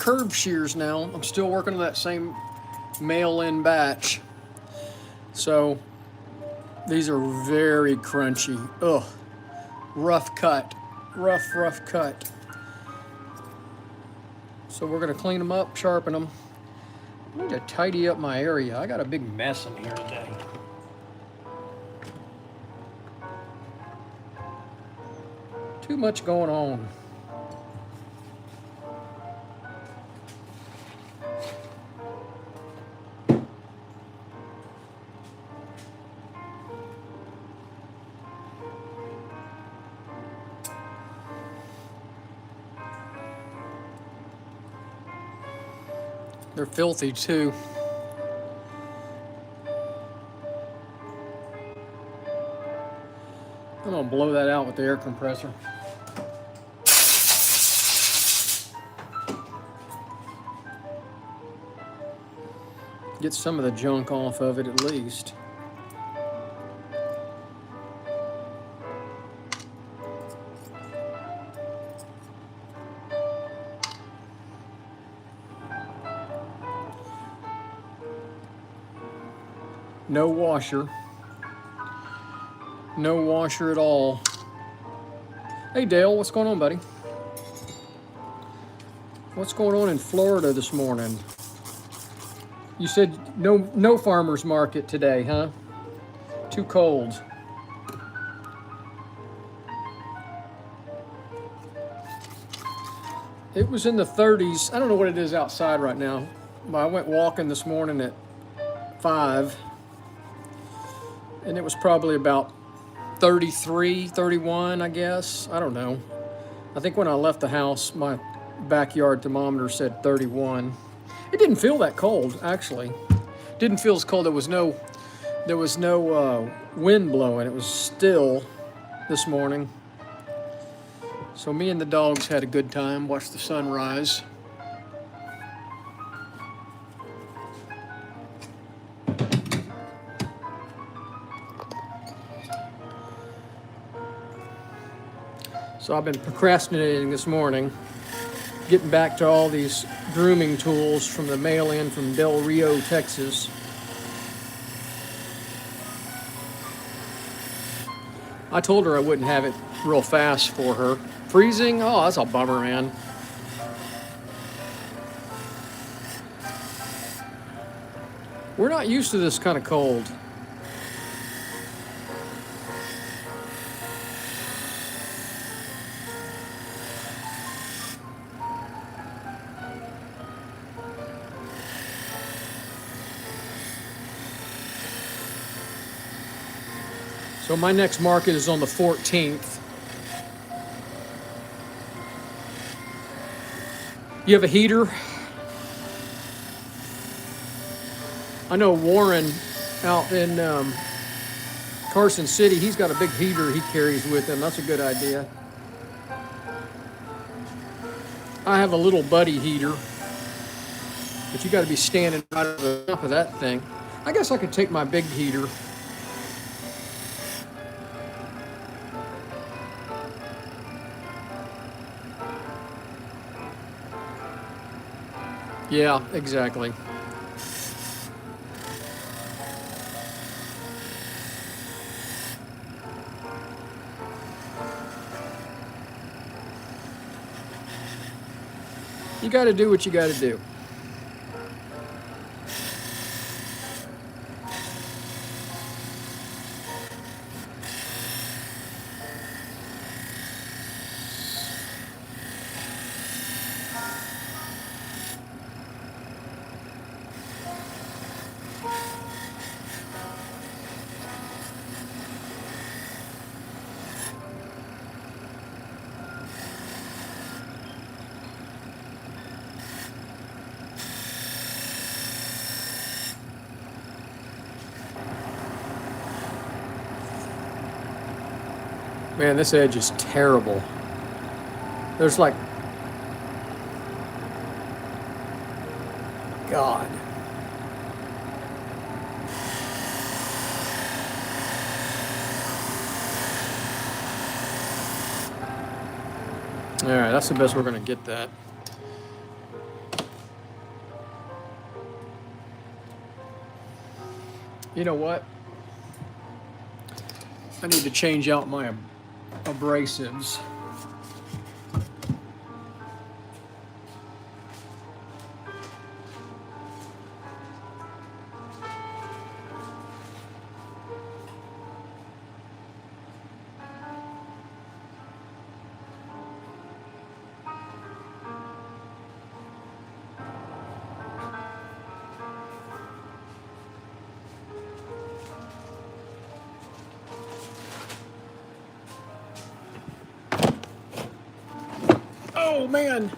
curved shears now. I'm still working on that same mail-in batch. So these are very crunchy. Ugh, rough cut, rough cut. So we're gonna clean them up, sharpen them. I need to tidy up my area. I got a big mess in here today. Too much going on. They're filthy too. I'm gonna blow that out with the air compressor. Get some of the junk off of it at least. No washer. No washer at all. Hey Dale, what's going on, buddy? What's going on in Florida this morning? You said no farmer's market today, huh? Too cold. It was in the 30s. I don't know what it is outside right now. I went walking this morning at 5. And it was probably about 33, 31, I guess. I don't know. I think when I left the house, my backyard thermometer said 31. It didn't feel that cold, actually. Didn't feel as cold. There was no wind blowing. It was still this morning. So me and the dogs had a good time, watched the sunrise. So I've been procrastinating this morning, getting back to all these grooming tools from the mail-in from Del Rio, Texas. I told her I wouldn't have it real fast for her. Freezing? Oh, that's a bummer, man. We're not used to this kind of cold. So my next market is on the 14th. You have a heater? I know Warren out in Carson City, he's got a big heater he carries with him. That's a good idea. I have a little buddy heater, but you got to be standing right on the top of that thing. I guess I could take my big heater. Yeah, exactly. You got to do what you got to do. Man, this edge is terrible. There's like, God. All right, that's the best we're gonna get that. You know what? I need to change out my abrasives. Oh man!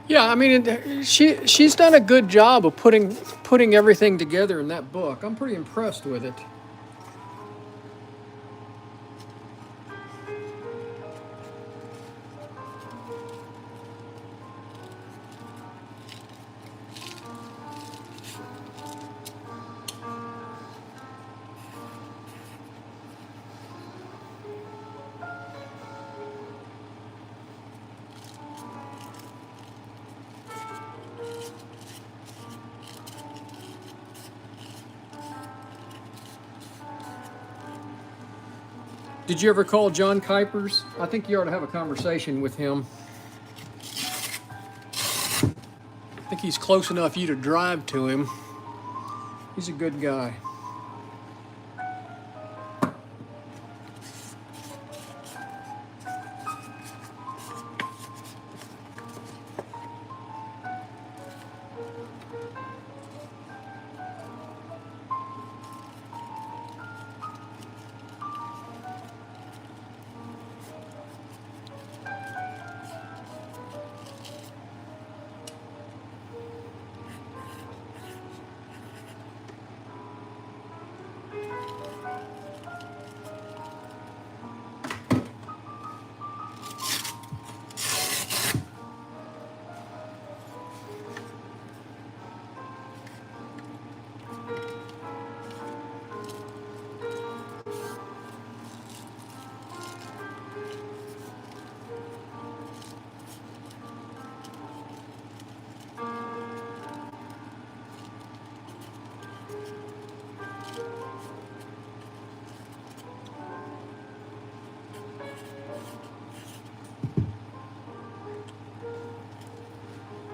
Yeah, I mean, she's done a good job of putting everything together in that book. I'm pretty impressed with it. Did you ever call John Kuipers? I think you ought to have a conversation with him. I think he's close enough you to drive to him. He's a good guy.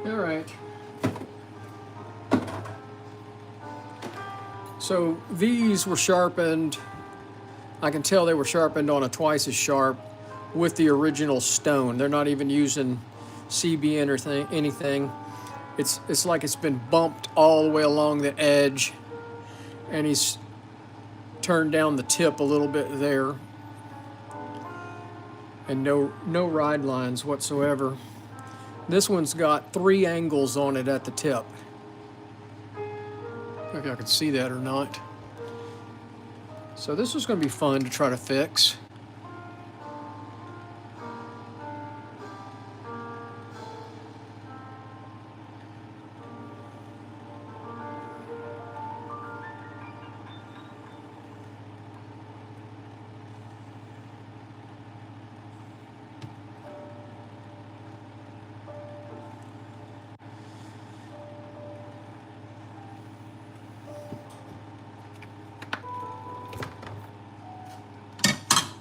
All right. So these were sharpened. I can tell they were sharpened on a twice as sharp with the original stone. They're not even using CBN or anything. It's like it's been bumped all the way along the edge, and he's turned down the tip a little bit there, and no ride lines whatsoever. This one's got 3 angles on it at the tip. I don't know if y'all can see that or not. So this was going to be fun to try to fix.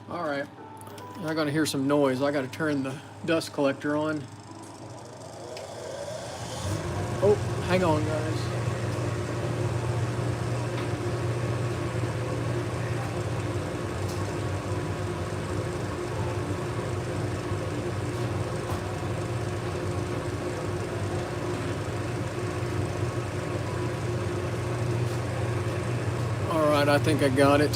All right, I'm gonna hear some noise. I gotta turn the dust collector on. Oh, hang on, guys. right, I think I got it.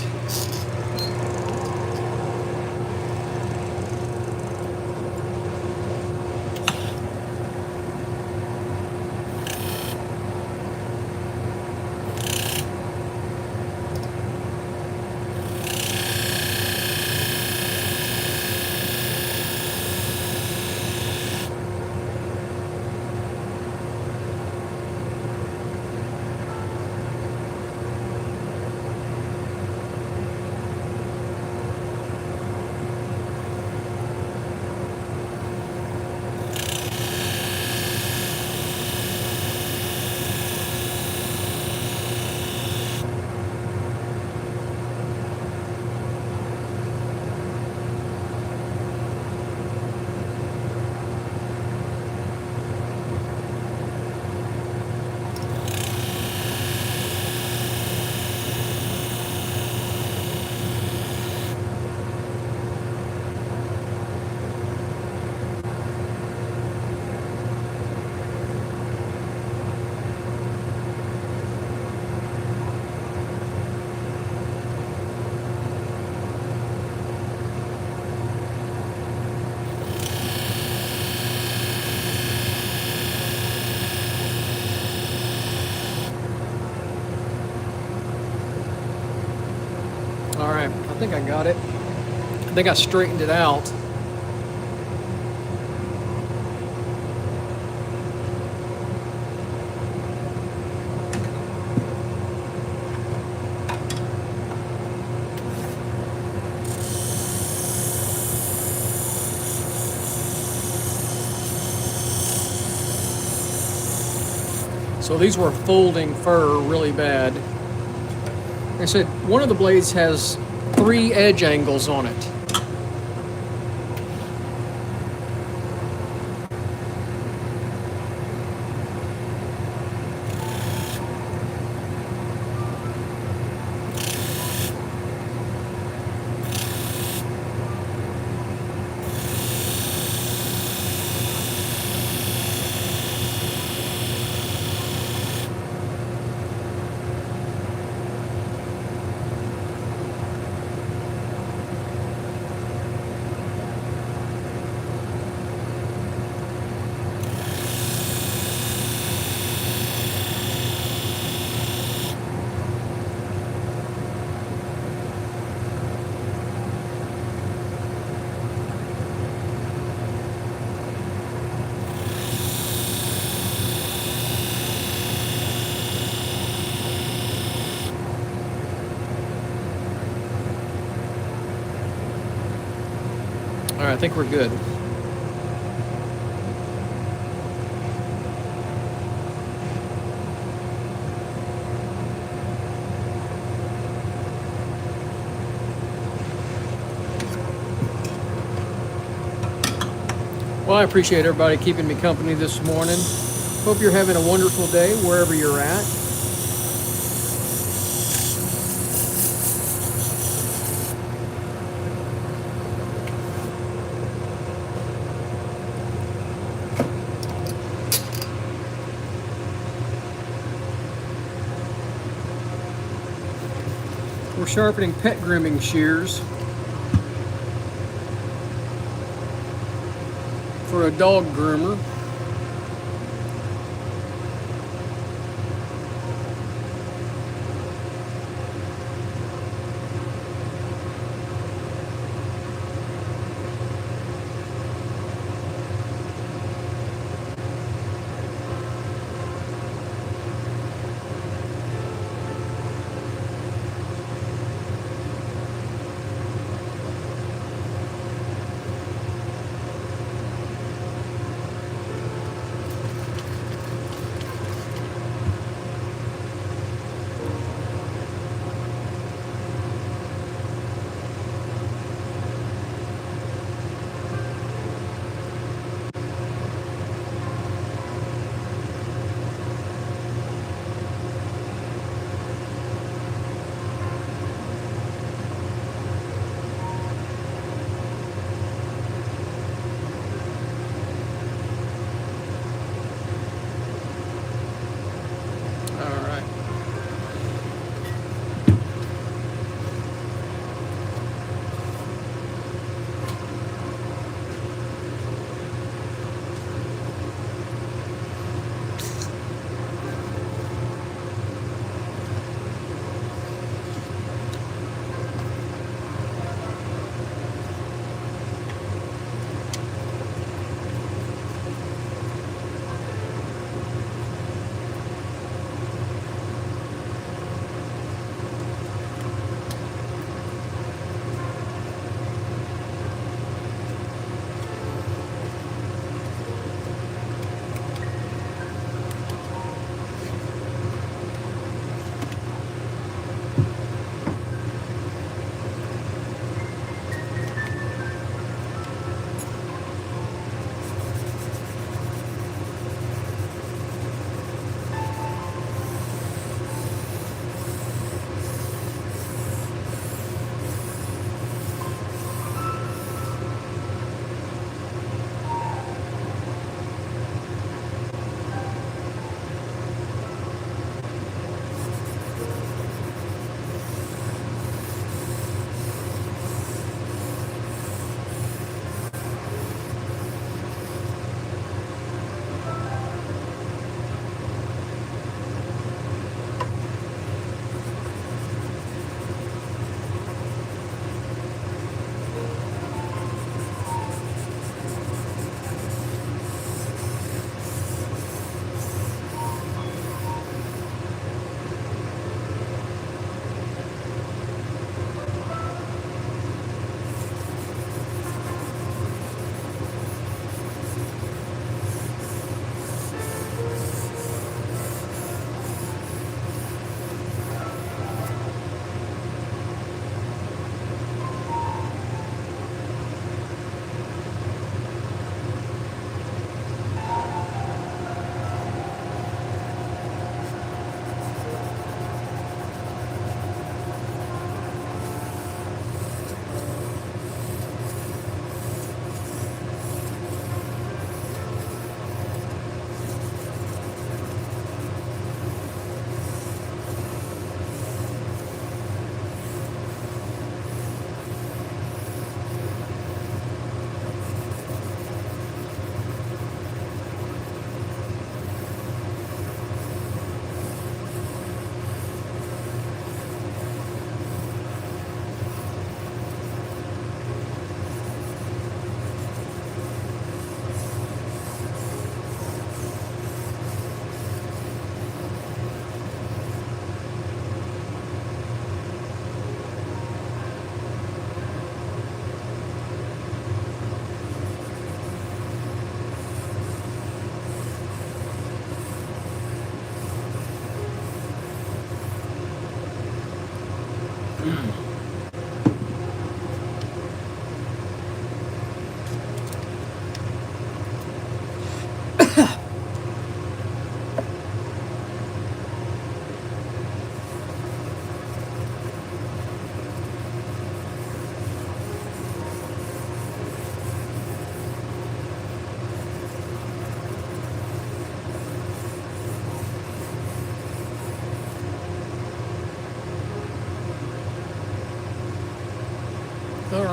All right, I think I got it. I think I straightened it out. So these were folding fur really bad. Like I said, one of the blades has 3 edge angles on it. All right, I think we're good. Well, I appreciate everybody keeping me company this morning. Hope you're having a wonderful day wherever you're at. We're sharpening pet grooming shears for a dog groomer.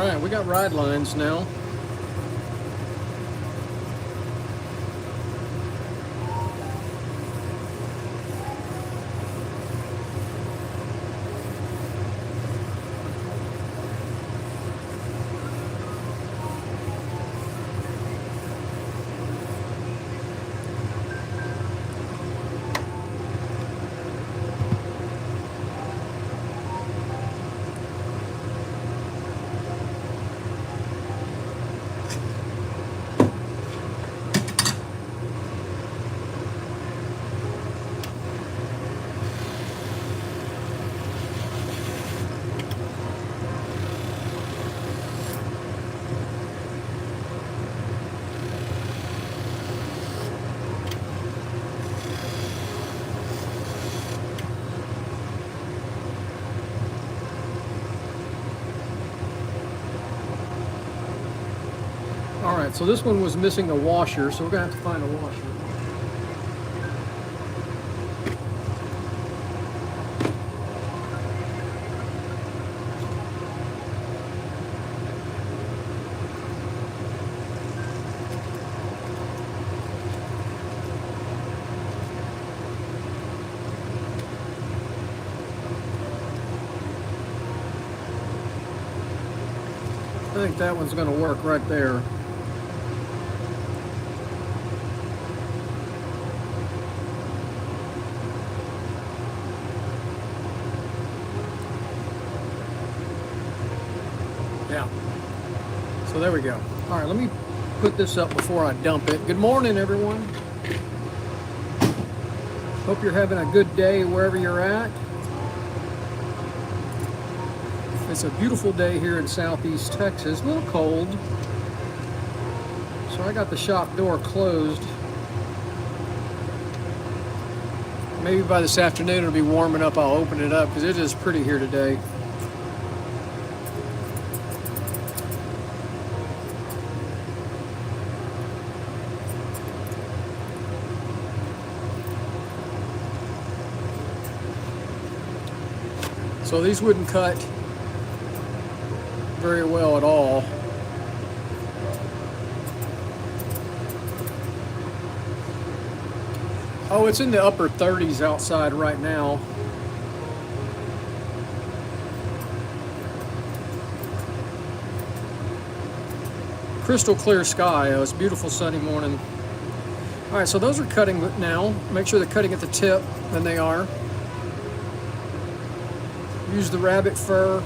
right, we got ride lines now. Alright, so this one was missing a washer, so we're going to have to find a washer. I think that one's going to work right there. Yeah. So there we go. All right, let me put this up before I dump it. Good morning, everyone. Hope you're having a good day wherever you're at. It's a beautiful day here in Southeast Texas. A little cold. So I got the shop door closed. Maybe by this afternoon it'll be warming up. I'll open it up because it is pretty here today. So these wouldn't cut very well at all. Oh, it's in the upper 30s outside right now. Crystal clear sky. Oh, it's a beautiful sunny morning. All right, so those are cutting now. Make sure they're cutting at the tip, than they are. Use the rabbit fur.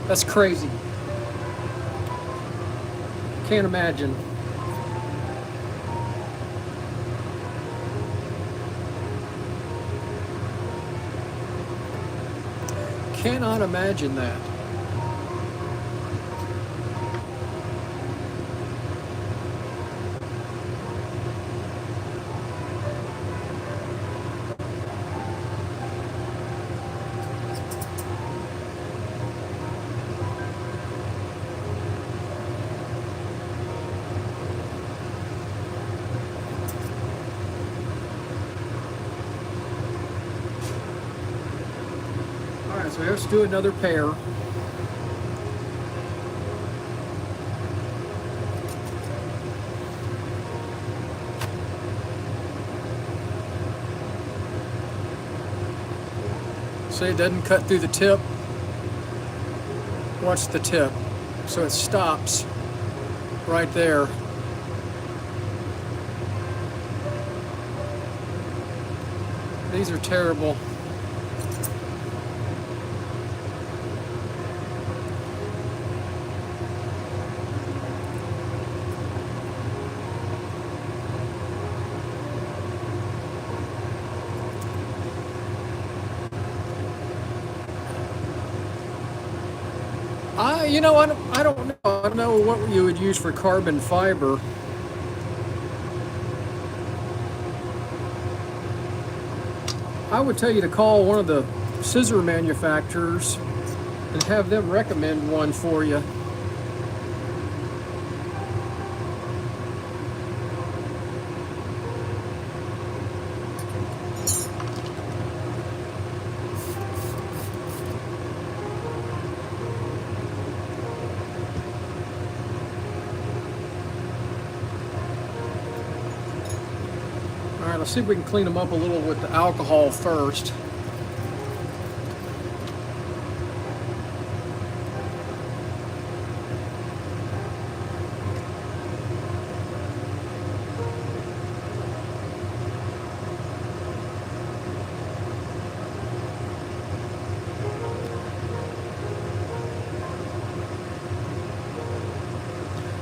That's crazy. Can't imagine. Cannot imagine that. So let's do another pair. See, it doesn't cut through the tip. Watch the tip. So it stops right there. These are terrible. I don't know. I don't know what you would use for carbon fiber. I would tell you to call one of the scissor manufacturers and have them recommend one for you. let's see if we can clean them up a little with the alcohol first.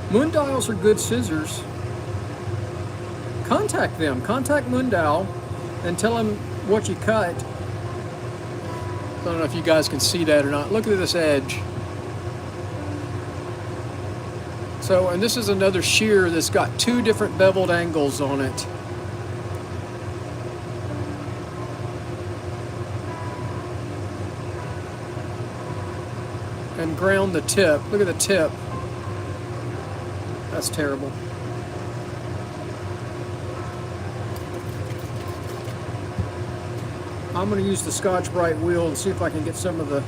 Moondials are good scissors. Contact them. Contact Moondial and tell them what you cut. I don't know if you guys can see that or not. Look at this edge. So, and this is another shear that's got 2 different beveled angles on it. And ground the tip. Look at the tip. That's terrible. I'm going to use the Scotch-Brite wheel and see if I can get some of the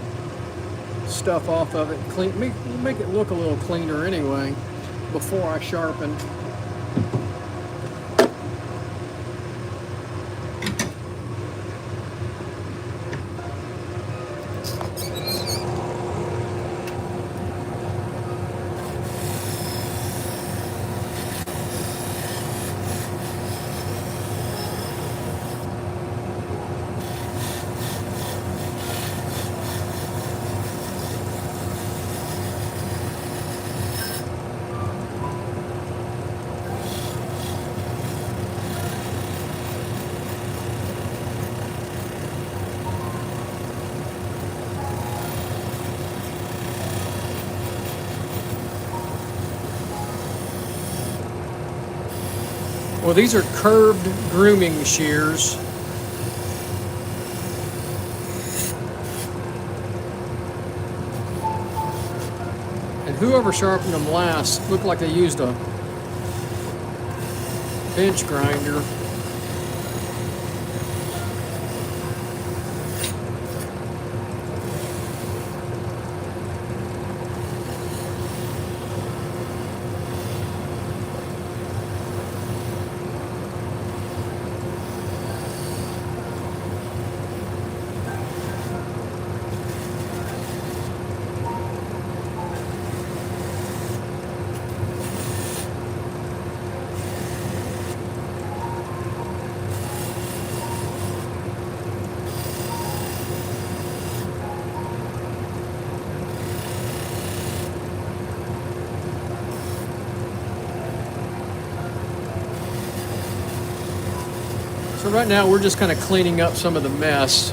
stuff off of it. Make it look a little cleaner anyway before I sharpen. Well, these are curved grooming shears. And whoever sharpened them last looked like they used a bench grinder. So right now we're just kind of cleaning up some of the mess.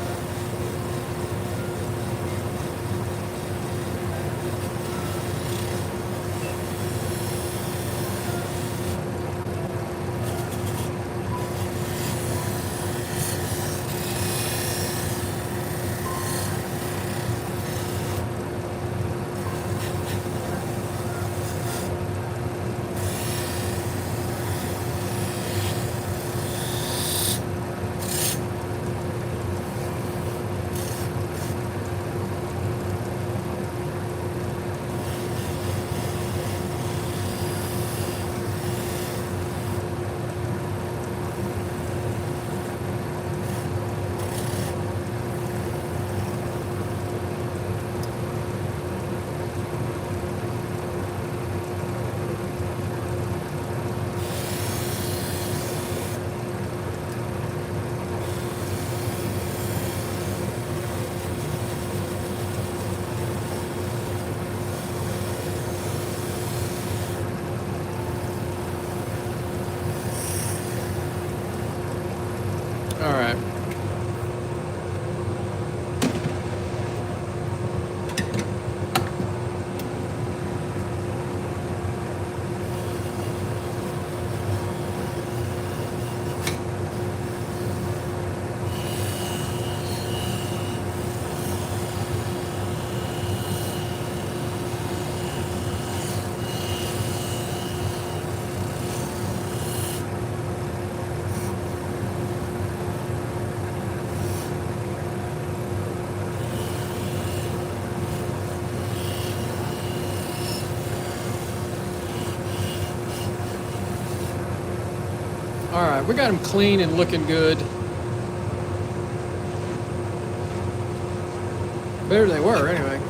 right, we got them clean and looking good. Better they were, anyway.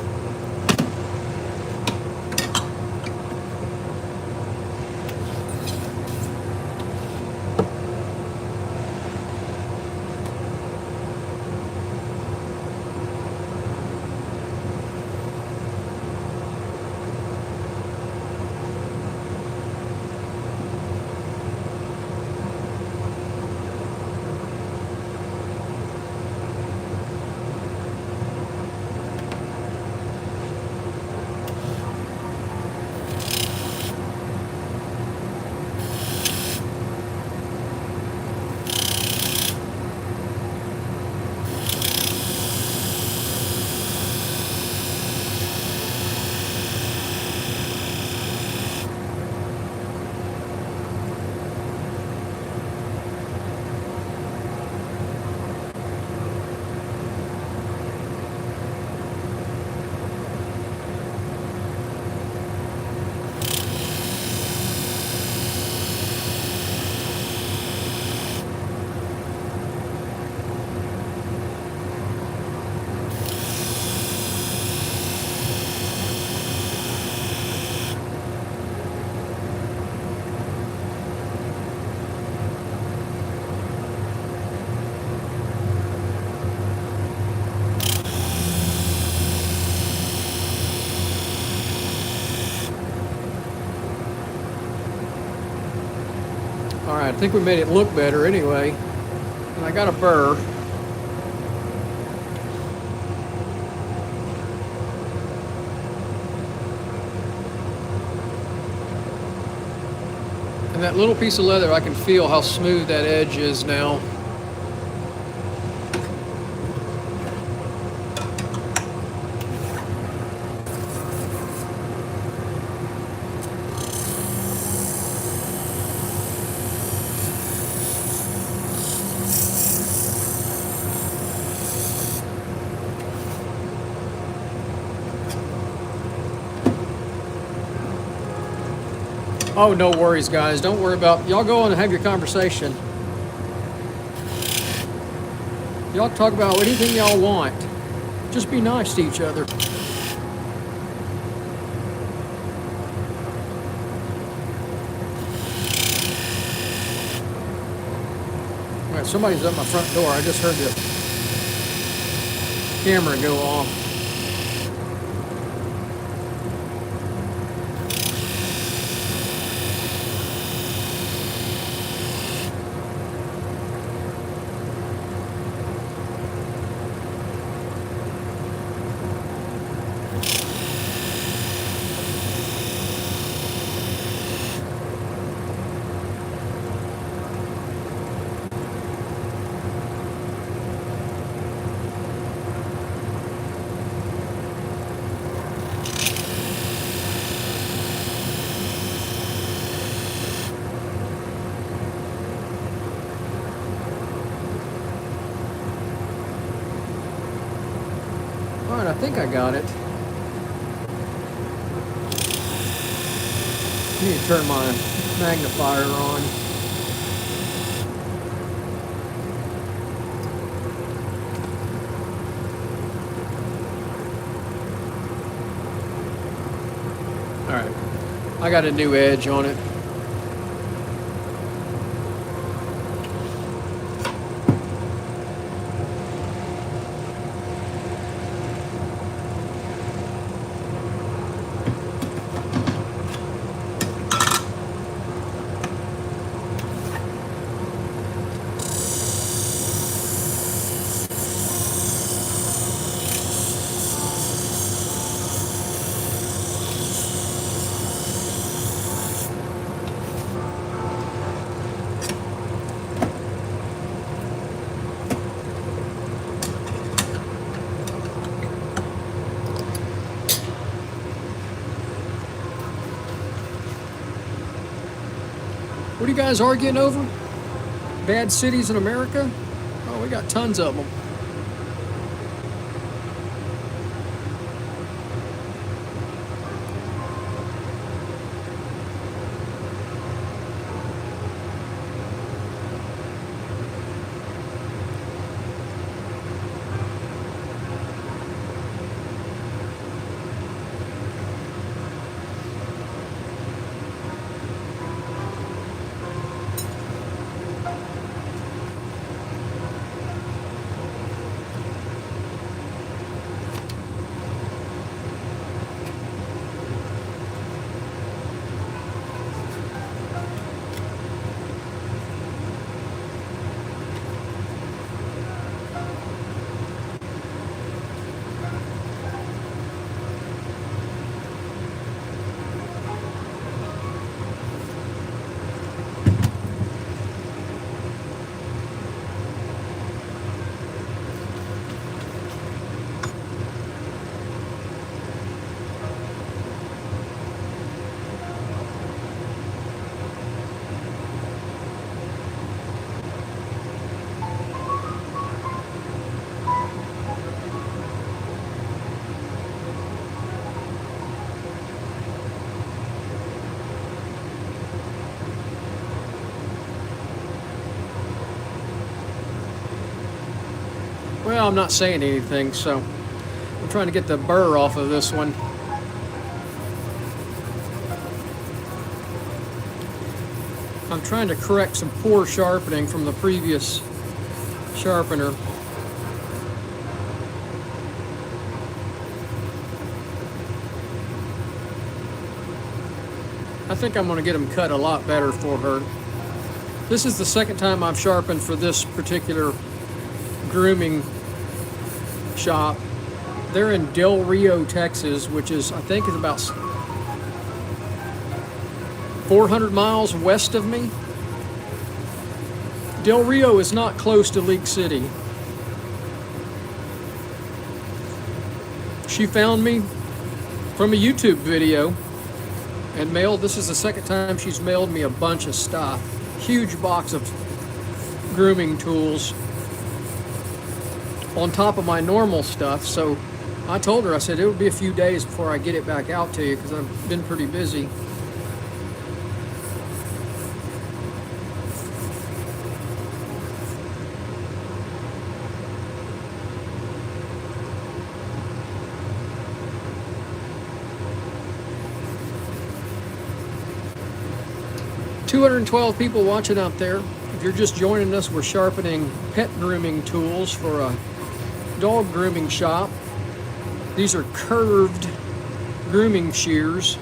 All right, I think we made it look better anyway. And I got a burr. And that little piece of leather, I can feel how smooth that edge is now. Oh, no worries, guys. Don't worry about, y'all go on and have your conversation. Y'all talk about anything y'all want. Just be nice to each other. All right, somebody's at my front door. I just heard the camera go off. All right, I think I got it. I need to turn my magnifier on. All right, I got a new edge on it. What are you guys arguing over? Bad cities in America? Oh, we got tons of them. Well, I'm not saying anything, so I'm trying to get the burr off of this one. I'm trying to correct some poor sharpening from the previous sharpener. I think I'm going to get them cut a lot better for her. This is the second time I've sharpened for this particular grooming shop. They're in Del Rio, Texas, which is, I think, is about 400 miles west of me. Del Rio is not close to League City. She found me from a YouTube video and mailed, this is the second time she's mailed me a bunch of stuff. Huge box of grooming tools on top of my normal stuff. So I told her, I said, it would be a few days before I get it back out to you because I've been pretty busy. $212 people watching out there. If you're just joining us, we're sharpening pet grooming tools for a dog grooming shop. These are curved grooming shears.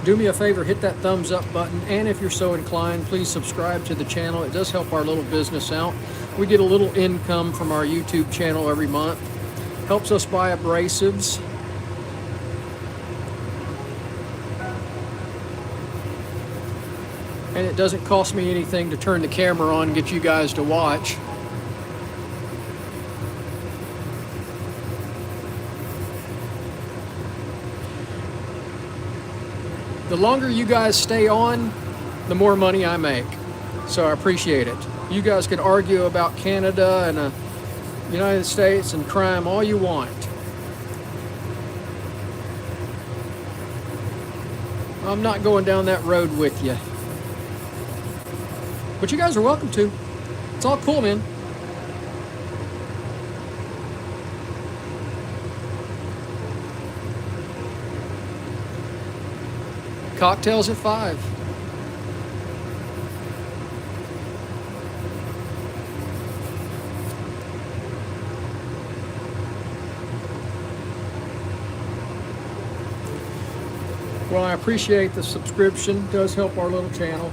Do me a favor, hit that thumbs up button, and if you're so inclined, please subscribe to the channel. It does help our little business out. We get a little income from our YouTube channel every month. Helps us buy abrasives. And it doesn't cost me anything to turn the camera on and get you guys to watch. The longer you guys stay on, the more money I make. So I appreciate it. You guys can argue about Canada and the United States and crime all you want. I'm not going down that road with you. But you guys are welcome to. It's all cool, man. Cocktails at 5. Well, I appreciate the subscription. It does help our little channel.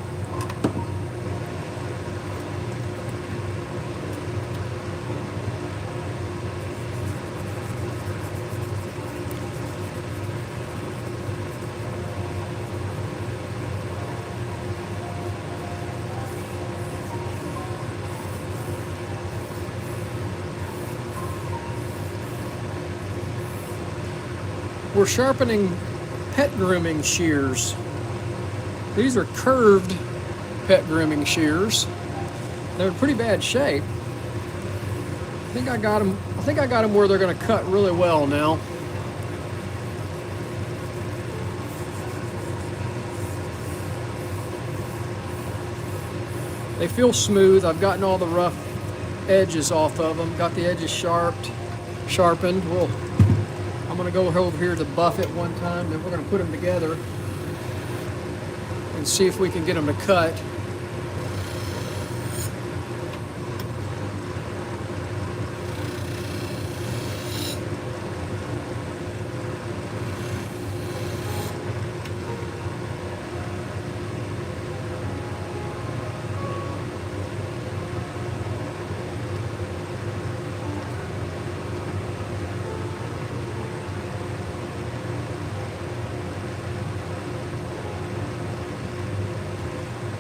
We're sharpening pet grooming shears. These are curved pet grooming shears. They're in pretty bad shape. I think I got them where they're going to cut really well now. They feel smooth. I've gotten all the rough edges off of them. Got the edges sharpened. I'm going to go over here to buff it one time, then we're going to put them together and see if we can get them to cut.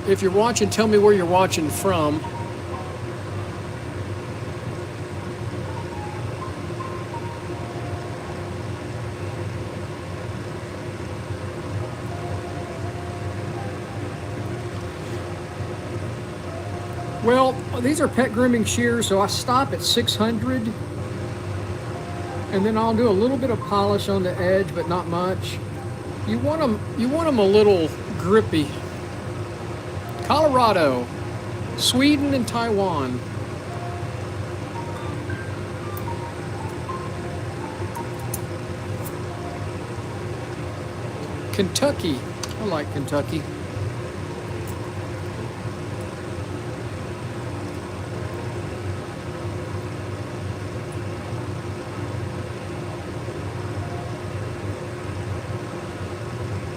If you're watching, tell me where you're watching from. Well, these are pet grooming shears, so I stop at 600. And then I'll do a little bit of polish on the edge, but not much. You want them a little grippy. Colorado, Sweden, and Taiwan. Kentucky. I like Kentucky.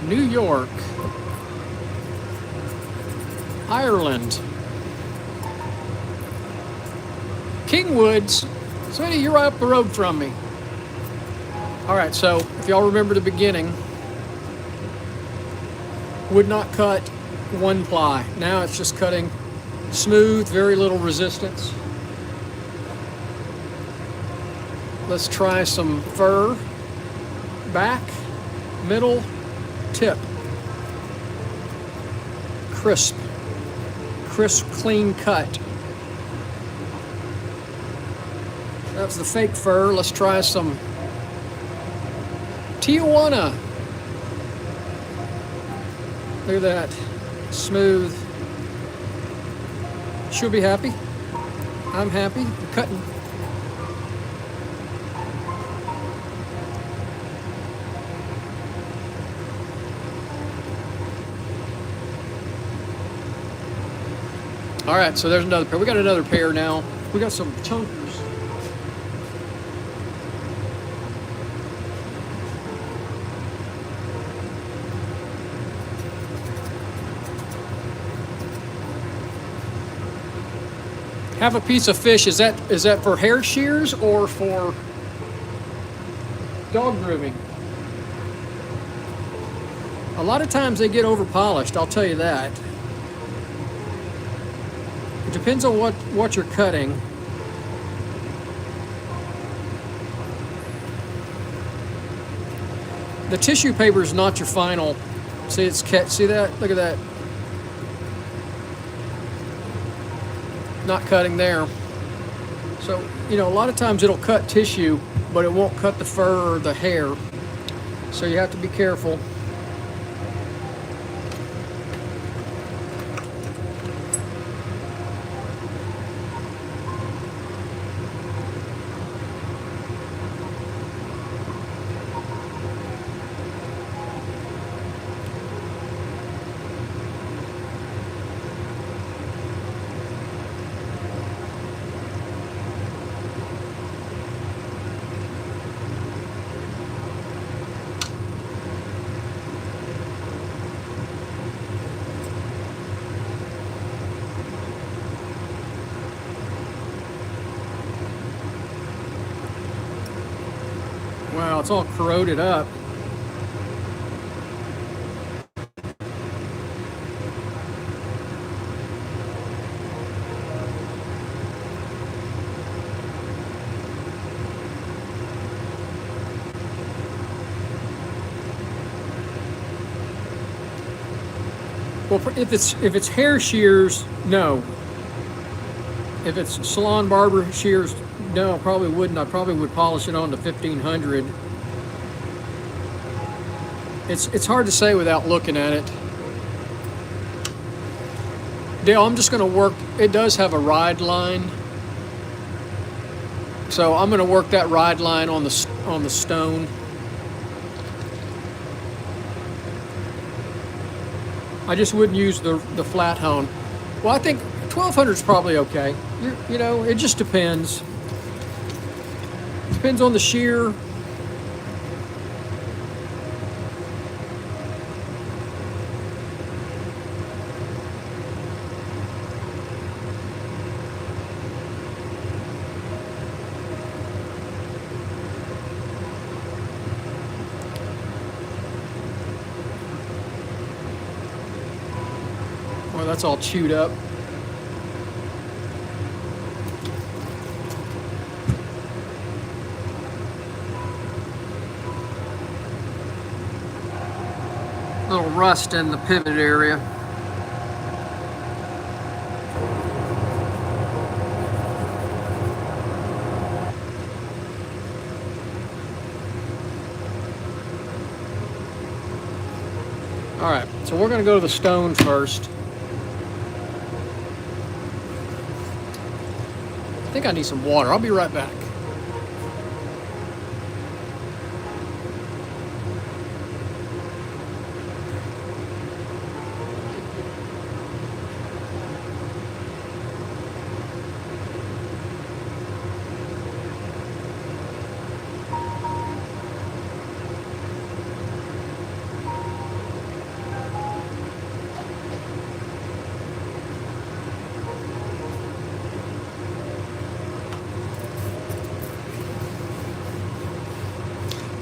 New York. Ireland. Kingwoods. Sweetie, you're right up the road from me. All right, so if y'all remember the beginning, would not cut one ply. Now it's just cutting smooth, very little resistance. Let's try some fur, back, middle, tip. Crisp, clean cut. That's the fake fur. Let's try some Tijuana. Look at that, smooth. She'll be happy. I'm happy. I'm cutting. All right, so there's another pair. We got another pair now. We got some chunkers. Have a piece of fish. Is that for hair shears or for dog grooming? A lot of times they get over polished, I'll tell you that. It depends on what you're cutting. The tissue paper is not your final. See that? Look at that. Not cutting there. So, you know, a lot of times it'll cut tissue, but it won't cut the fur or the hair. So you have to be careful. Wow, it's all corroded up. Well, if it's hair shears, no. If it's salon barber shears, no, I probably wouldn't. I probably would polish it on to 1500. It's hard to say without looking at it. Dale, I'm just going to work. It does have a ride line, so I'm going to work that ride line on the stone. I just wouldn't use the flat hone. Well, I think 1200 is probably okay. You know, it just depends. Depends on the shear. Well, that's all chewed up. A little rust in the pivot area. All right, so we're going to go to the stone first. I think I need some water. I'll be right back.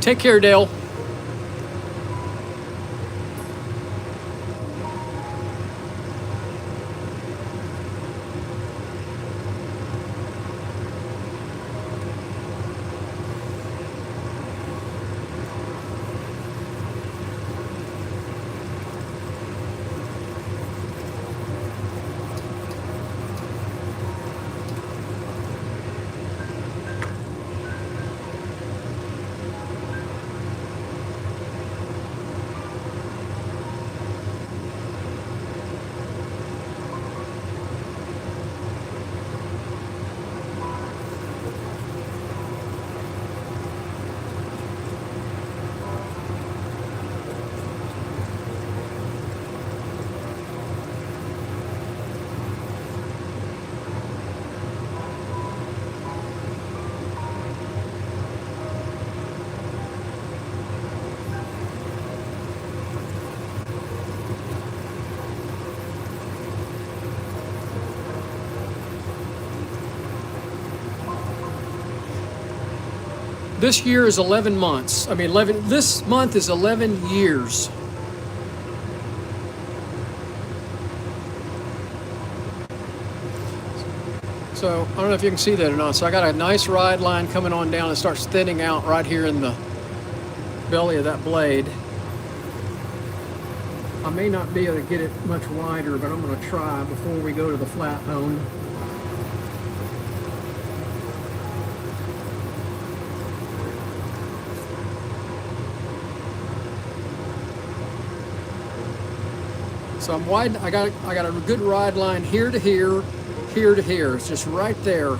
Take care, Dale. This year is 11 months. I mean, this month is 11 years. So, I don't know if you can see that or not. So I got a nice ride line coming on down. It starts thinning out right here in the belly of that blade. I may not be able to get it much wider, but I'm going to try before we go to the flat hone. So I'm wide. I got a good ride line here to here, here to here. It's just right there.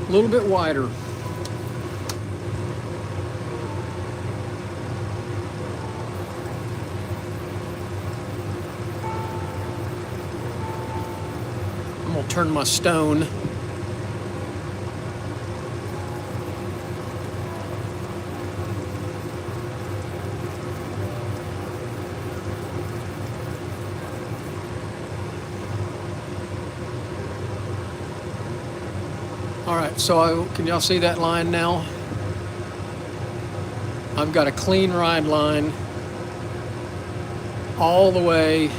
A little bit wider. I'm gonna turn my stone. All right, so can y'all see that line now? I've got a clean ride line all the way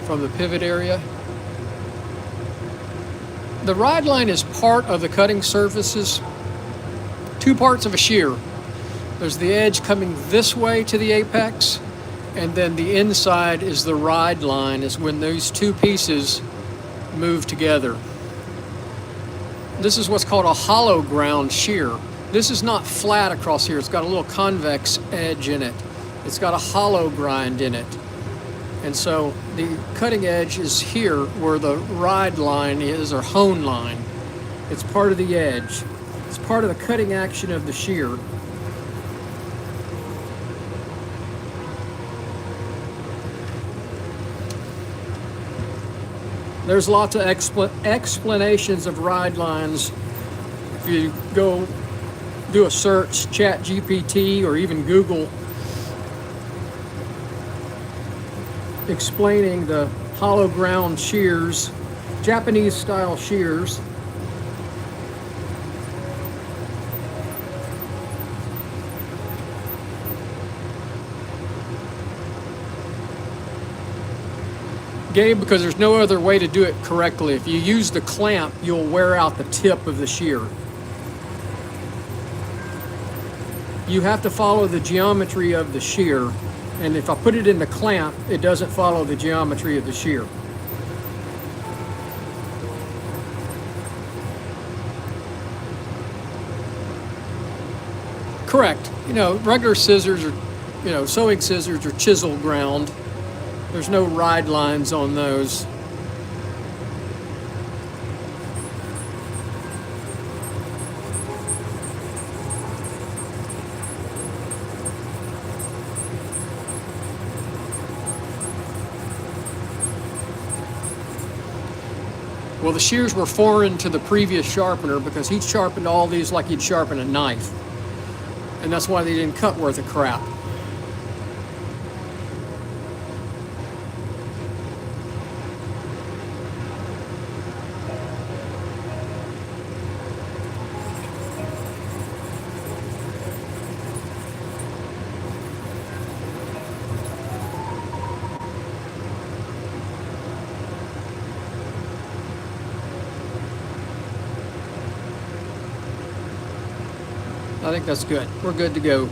from the pivot area. The ride line is part of the cutting surfaces, two parts of a shear. There's the edge coming this way to the apex, and then the inside is the ride line, is when those two pieces move together. This is what's called a hollow ground shear. This is not flat across here. It's got a little convex edge in it. It's got a hollow grind in it. And so the cutting edge is here where the ride line is, or hone line. It's part of the edge. It's part of the cutting action of the shear. There's lots of explanations of ride lines. If you go do a search, Chat GPT or even Google, explaining the hollow ground shears, Japanese style shears. Gabe, because there's no other way to do it correctly. If you use the clamp, you'll wear out the tip of the shear. You have to follow the geometry of the shear, and if I put it in the clamp, it doesn't follow the geometry of the shear. Correct. Regular scissors are, sewing scissors are chisel ground. There's no ride lines on those. Well, the shears were foreign to the previous sharpener because he sharpened all these like he'd sharpen a knife. And that's why they didn't cut worth a crap. I think that's good. We're good to go.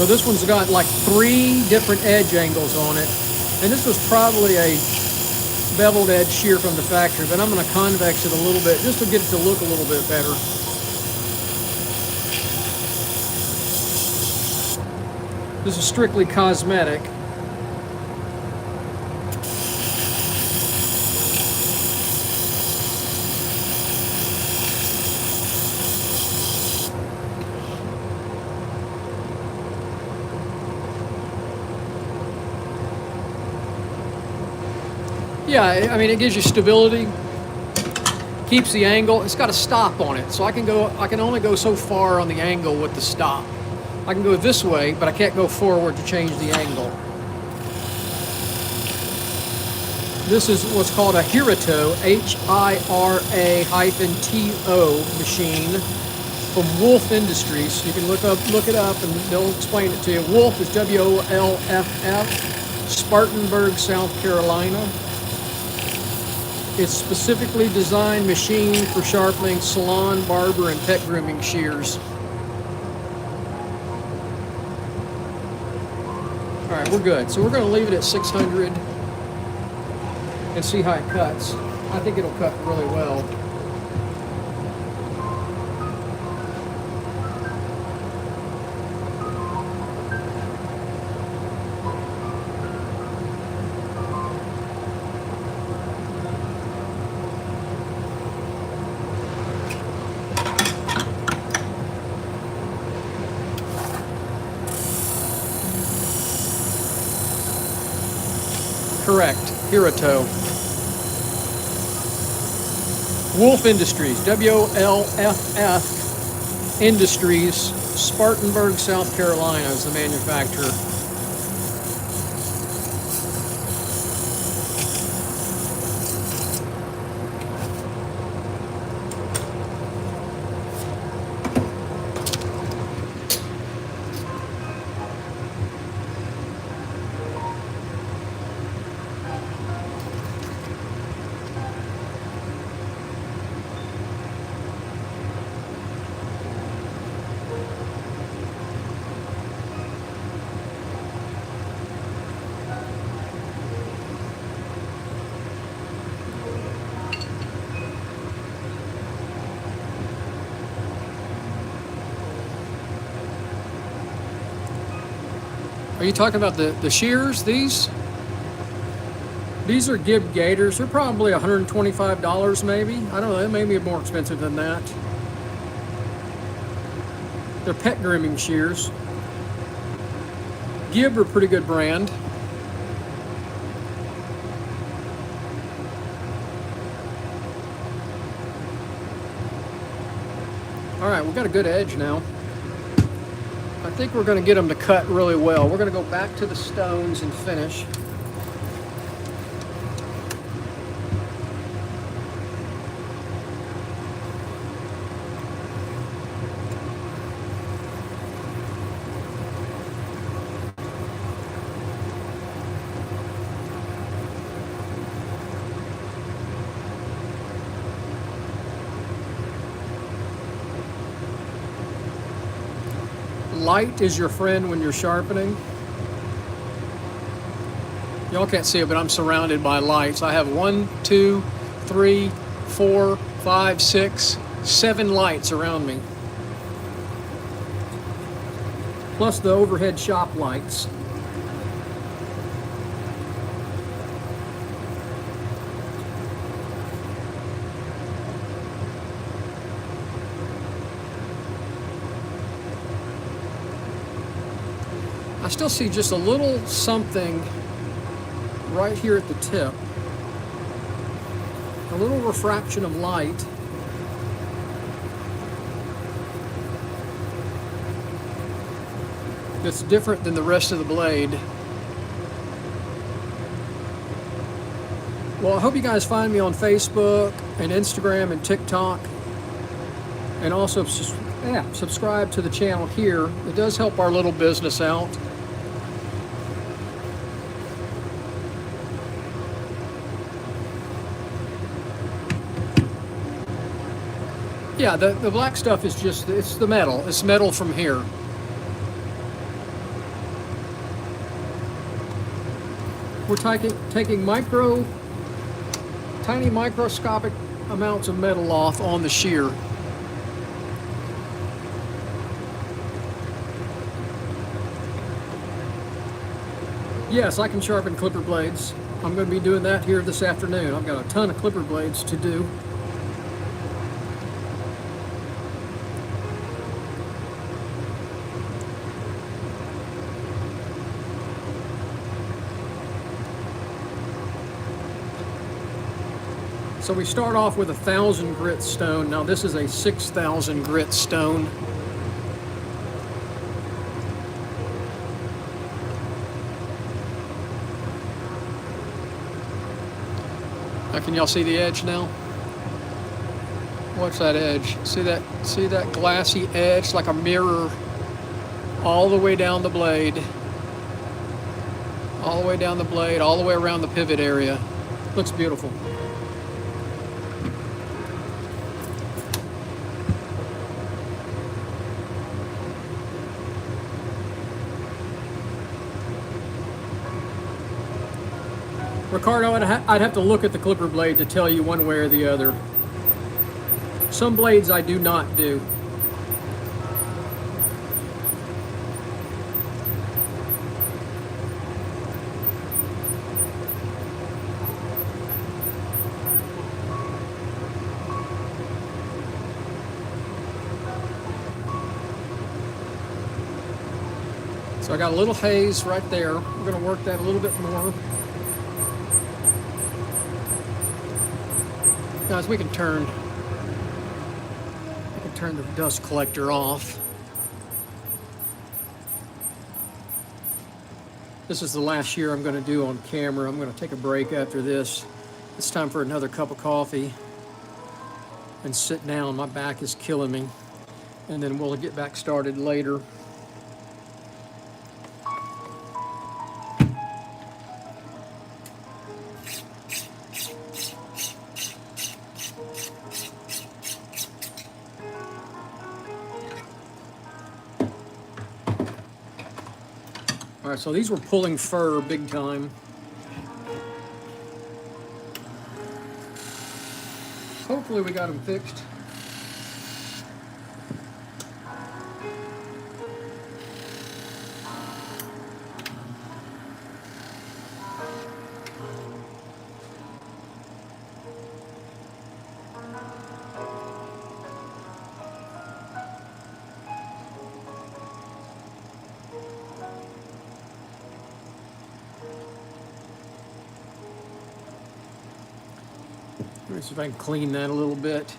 So this one's got like 3 different edge angles on it. And this was probably a beveled edge shear from the factory, but I'm going to convex it a little bit just to get it to look a little bit better. This is strictly cosmetic. Yeah, I mean, it gives you stability, keeps the angle. It's got a stop on it, so I can only go so far on the angle with the stop. I can go this way, but I can't go forward to change the angle. This is what's called a Hirato, H-I-R-A-T-O machine from Wolf Industries. You can look it up, and they'll explain it to you. Wolf is W-O-L-F-F, Spartanburg, South Carolina. It's specifically designed machine for sharpening salon, barber, and pet grooming shears. All right, we're good. So we're going to leave it at 600 and see how it cuts. I think it'll cut really well. Correct, Hirato. Wolf Industries, W-O-L-F-F Industries, Spartanburg, South Carolina is the manufacturer. Are you talking about the shears, these? These are Gib Gators. They're probably $125 maybe. I don't know, they may be more expensive than that. They're pet grooming shears. Gib are a pretty good brand. All right, we've got a good edge now. I think we're going to get them to cut really well. We're going to go back to the stones and finish. Light is your friend when you're sharpening. Y'all can't see it, but I'm surrounded by lights. I have 1, 2, 3, 4, 5, 6, 7 lights around me. Plus the overhead shop lights. I still see just a little something right here at the tip. A little refraction of light. That's different than the rest of the blade. Well, I hope you guys find me on Facebook and Instagram and TikTok. And also subscribe to the channel here. It does help our little business out. Yeah, the black stuff is just, it's the metal. It's metal from here. We're taking tiny microscopic amounts of metal off on the shear. Yes, I can sharpen clipper blades. I'm going to be doing that here this afternoon. I've got a ton of clipper blades to do. So we start off with 1,000 grit stone. Now this is a 6,000 grit stone. Now can y'all see the edge now? What's that edge? See that glassy edge, like a mirror, all the way down the blade. All the way down the blade, all the way around the pivot area. Looks beautiful. Ricardo, I'd have to look at the clipper blade to tell you one way or the other. Some blades I do not do. So I got a little haze right there. We're going to work that a little bit more. Guys, we can turn the dust collector off. This is the last year I'm going to do on camera. I'm going to take a break after this. It's time for another cup of coffee and sit down. My back is killing me. And then we'll get back started later. All right, so these were pulling fur big time. Hopefully we got them fixed. Let me see if I can clean that a little bit.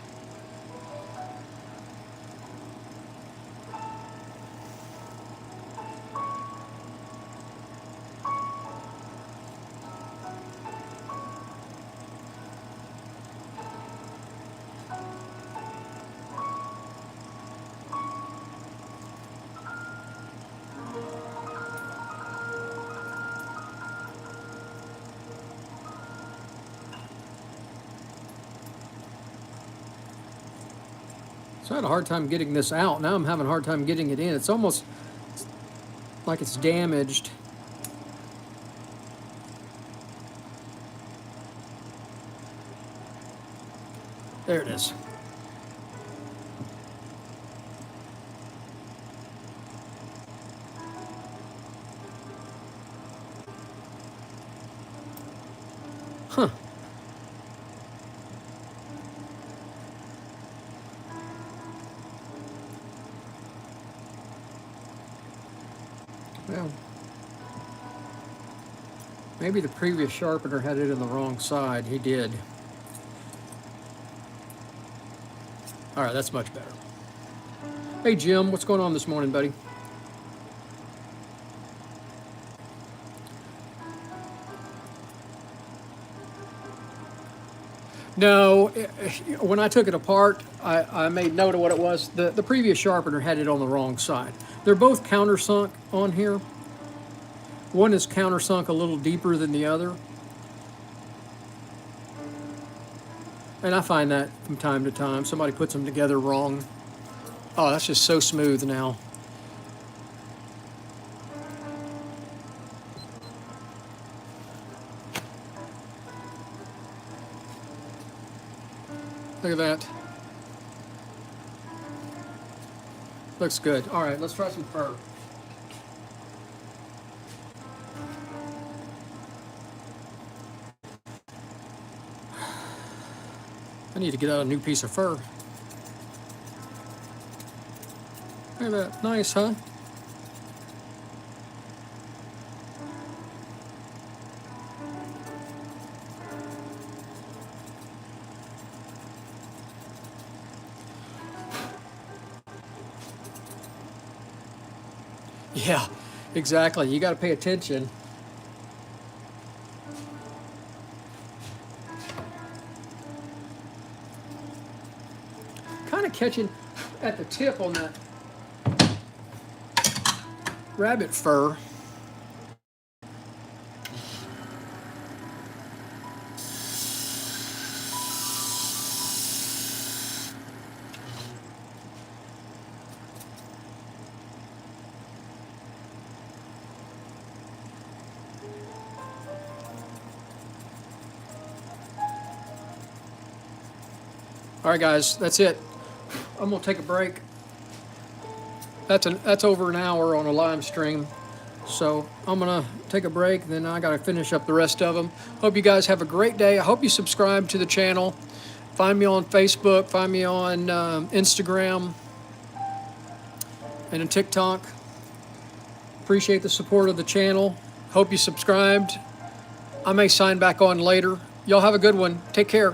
So I had a hard time getting this out. Now I'm having a hard time getting it in. It's almost like it's damaged. There it is. Huh. Well, maybe the previous sharpener had it in the wrong side. He did. All right, that's much better. Hey, Jim, what's going on this morning, buddy? No, when I took it apart, I made note of what it was. The previous sharpener had it on the wrong side. They're both countersunk on here. One is countersunk a little deeper than the other. And I find that from time to time. Somebody puts them together wrong. Oh, that's just so smooth now. Look at that. Looks good. All right, let's try some fur. I need to get out a new piece of fur. Look at that. Nice, huh? Yeah, exactly. You got to pay attention. Kind of catching at the tip on that rabbit fur. All right, guys, that's it. I'm gonna take a break. That's over an hour on a live stream. So I'm gonna take a break, then I gotta finish up the rest of them. Hope you guys have a great day. I hope you subscribe to the channel. Find me on Facebook, find me on Instagram and on TikTok. Appreciate the support of the channel. Hope you subscribed. I may sign back on later. Y'all have a good one. Take care.